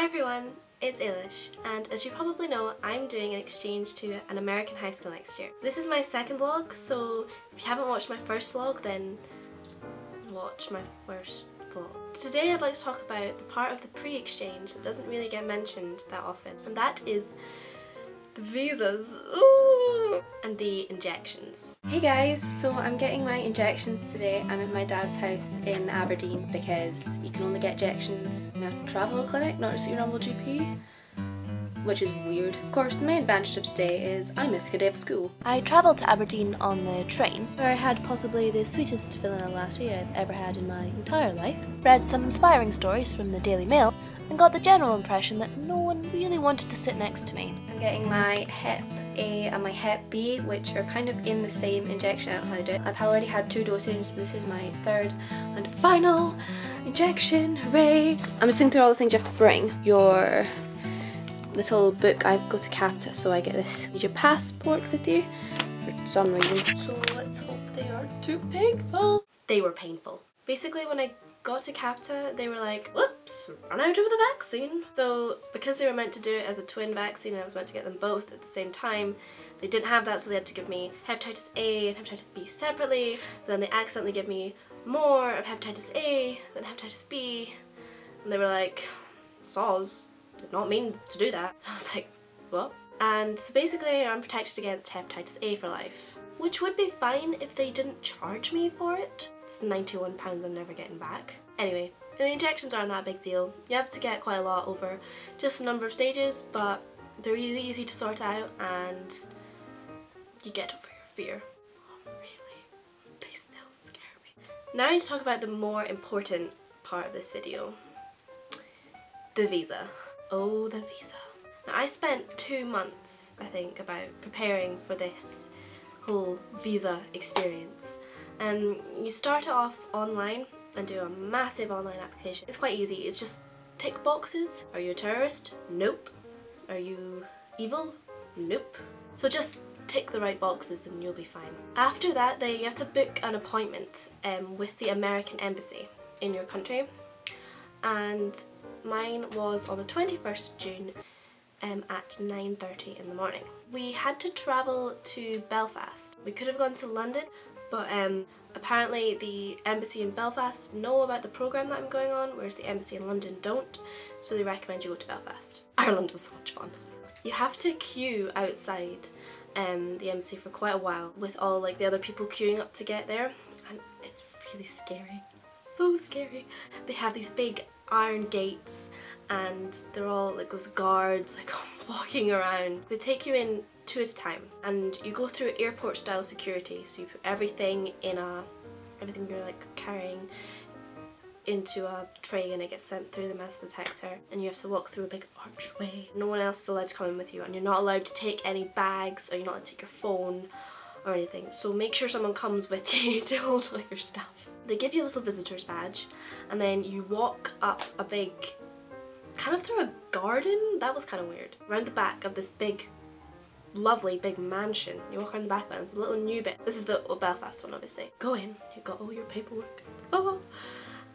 Hi everyone, it's Ailish, and as you probably know, I'm doing an exchange to an American high school next year. This is my second vlog, so if you haven't watched my first vlog, then watch my first vlog. Today I'd like to talk about the part of the pre-exchange that doesn't really get mentioned that often, and that is the visas. Ooh! And the injections. Hey guys, so I'm getting my injections today. I'm at my dad's house in Aberdeen because you can only get injections in a travel clinic, not just your normal GP, which is weird. Of course, the main advantage of today is I missed a day of school. I travelled to Aberdeen on the train, where I had possibly the sweetest vanilla latte I've ever had in my entire life, read some inspiring stories from the Daily Mail, and got the general impression that no one really wanted to sit next to me. I'm getting my Hep A and my Hep B, which are kind of in the same injection. I don't know how they do it. I've already had 2 doses. This is my 3rd and final injection. Hooray! I'm just thinking through all the things you have to bring. Your little book. I go to CAPTA, so I get this. Use your passport with you for some reason. So let's hope they aren't too painful. They were painful. Basically, when I got to CAPTA, they were like, whoops, run out of the vaccine. So because they were meant to do it as a twin vaccine and I was meant to get them both at the same time, they didn't have that, so they had to give me hepatitis A and hepatitis B separately. But then they accidentally gave me more of hepatitis A than hepatitis B. And they were like, soz, did not mean to do that. And I was like, what? And so basically I'm protected against hepatitis A for life, which would be fine if they didn't charge me for it. It's £91 I'm never getting back. Anyway, the injections aren't that big deal. You have to get quite a lot over just a number of stages, but they're really easy to sort out and you get over your fear. Oh, really? They still scare me. Now I need to talk about the more important part of this video. The visa. Oh, the visa. Now I spent 2 months, I think, about preparing for this whole visa experience. You start it off online and do a massive online application. It's quite easy. It's just tick boxes. Are you a terrorist? Nope. Are you evil? Nope. So just tick the right boxes and you'll be fine. After that, you have to book an appointment with the American embassy in your country, and mine was on the 21st of June at 9:30 in the morning. We had to travel to Belfast. We could have gone to London, but apparently the embassy in Belfast know about the programme that I'm going on, whereas the embassy in London don't, so they recommend you go to Belfast. Ireland was so much fun. You have to queue outside the embassy for quite a while with all like the other people queuing up to get there, and it's really scary. So scary. They have these big iron gates and they're all like those guards like walking around. They take you in 2 at a time and you go through airport style security, so you put everything you're like carrying into a tray and it gets sent through the metal detector, and you have to walk through a big archway. No one else is allowed to come in with you, and you're not allowed to take any bags, or you're not allowed to take your phone or anything, so make sure someone comes with you to hold all your stuff. They give you a little visitor's badge and then you walk up a big, kind of through a garden. That was kind of weird. Around the back of this big, lovely big mansion. You walk around the back of it, it's a little new bit. This is the Belfast one, obviously. Go in, you've got all your paperwork. Oh.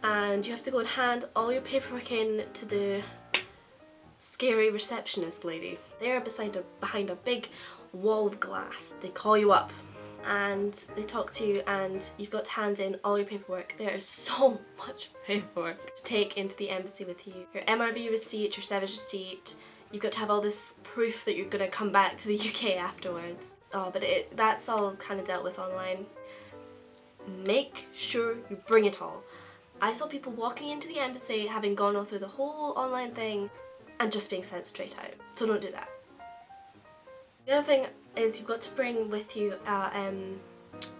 And you have to go and hand all your paperwork in to the scary receptionist lady. They're behind a big wall of glass. They call you up and they talk to you, and you've got to hand in all your paperwork. There is so much paperwork to take into the embassy with you. Your MRV receipt, your Sevage receipt. You've got to have all this proof that you're going to come back to the UK afterwards. Oh, but that's all kind of dealt with online. Make sure you bring it all. I saw people walking into the embassy having gone all through the whole online thing and just being sent straight out. So don't do that. The other thing is you've got to bring with you a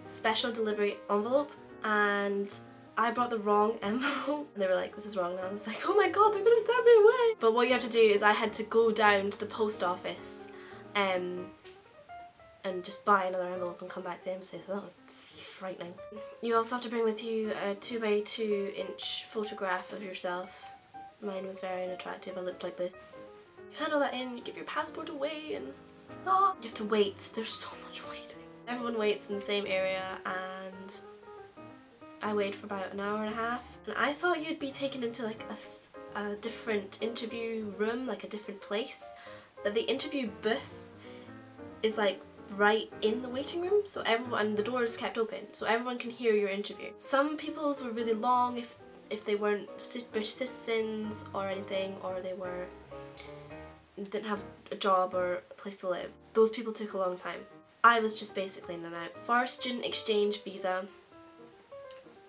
special delivery envelope, and I brought the wrong envelope and they were like, this is wrong, and I was like, oh my god, they're gonna send me away. But what you have to do is I had to go down to the post office and just buy another envelope and come back to the embassy, so that was frightening. You also have to bring with you a 2x2 inch photograph of yourself. Mine was very unattractive, I looked like this. You hand all that in, you give your passport away, and you have to wait. There's so much waiting. Everyone waits in the same area, and I waited for about an hour and a half. And I thought you'd be taken into like a different interview room, like a different place, but the interview booth is like right in the waiting room, so everyone, the doors kept open so everyone can hear your interview. Some people's were really long if they weren't British citizens or anything, or they didn't have a job or a place to live. Those people took a long time. I was just basically in and out. For a student exchange visa,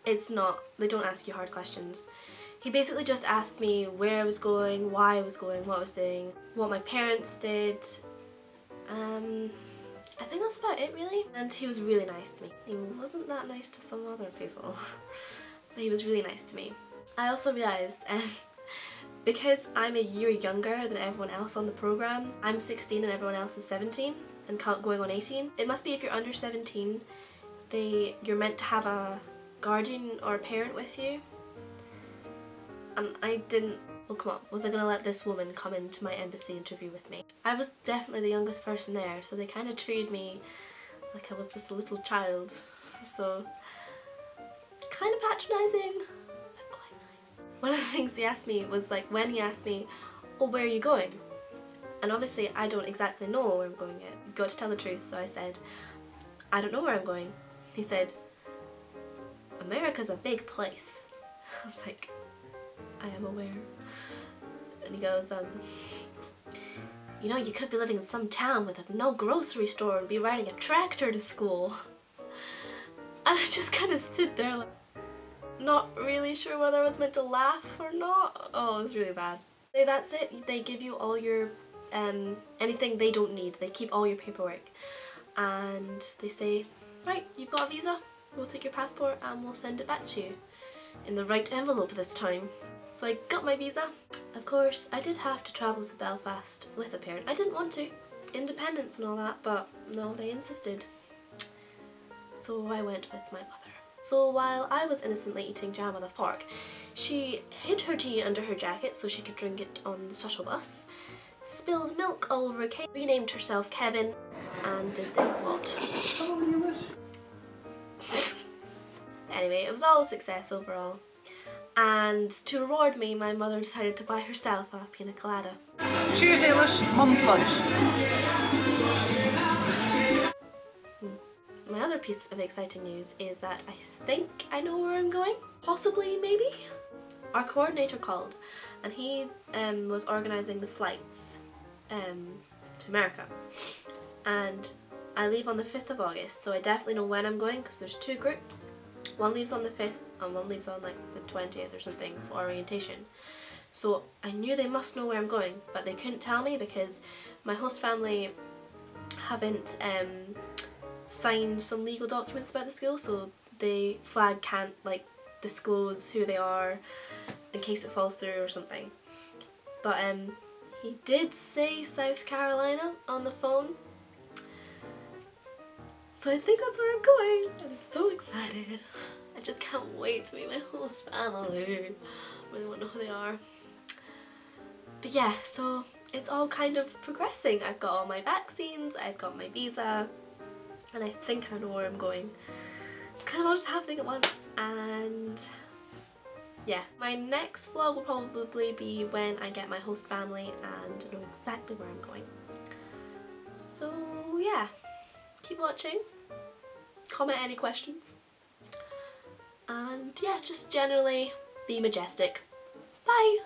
they don't ask you hard questions. He basically just asked me where I was going, why I was going, what I was doing, what my parents did. I think that's about it really. And he was really nice to me. He wasn't that nice to some other people, but he was really nice to me. I also realised because I'm a year younger than everyone else on the programme, I'm 16 and everyone else is 17 and going on 18. It must be if you're under 17, you're meant to have a guardian or a parent with you. And I didn't. Well, come on, was I gonna let this woman come into my embassy interview with me? I was definitely the youngest person there, so they kind of treated me like I was just a little child. So, kind of patronising, but quite nice. One of the things he asked me was like, when he asked me, oh, where are you going? And obviously I don't exactly know where I'm going yet. You've got to tell the truth, so I said, I don't know where I'm going. He said, America's a big place. I was like, I am aware. And he goes, you know, you could be living in some town with no grocery store and be riding a tractor to school. And I just kind of stood there like, not really sure whether I was meant to laugh or not. Oh, it was really bad. That's it. They give you all your, anything they don't need. They keep all your paperwork. And they say, right, you've got a visa, we'll take your passport and we'll send it back to you. In the right envelope this time. So I got my visa. Of course, I did have to travel to Belfast with a parent. I didn't want to. Independence and all that, but no, they insisted. So I went with my mother. So while I was innocently eating jam with a fork, she hid her tea under her jacket so she could drink it on the shuttle bus, spilled milk all over a cake, renamed herself Kevin, and did this lot. Anyway, it was all a success overall. And to reward me, my mother decided to buy herself a pina colada. Cheers, Eilish. Mum's lunch. My other piece of exciting news is that I think I know where I'm going. Possibly, maybe? Our coordinator called and he was organising the flights to America. And I leave on the 5th of August, so I definitely know when I'm going because there's 2 groups. One leaves on the 5th and one leaves on like the 20th or something for orientation. So I knew they must know where I'm going, but they couldn't tell me because my host family haven't signed some legal documents about the school, so the flag can't like disclose who they are in case it falls through or something. But he did say South Carolina on the phone. So I think that's where I'm going, and I'm so excited. I just can't wait to meet my host family. I really want to know who they are. But yeah, so it's all kind of progressing. I've got all my vaccines, I've got my visa, and I think I know where I'm going. It's kind of all just happening at once, and yeah. My next vlog will probably be when I get my host family and know exactly where I'm going. So yeah. Keep watching, comment any questions, and yeah, just generally be majestic. Bye!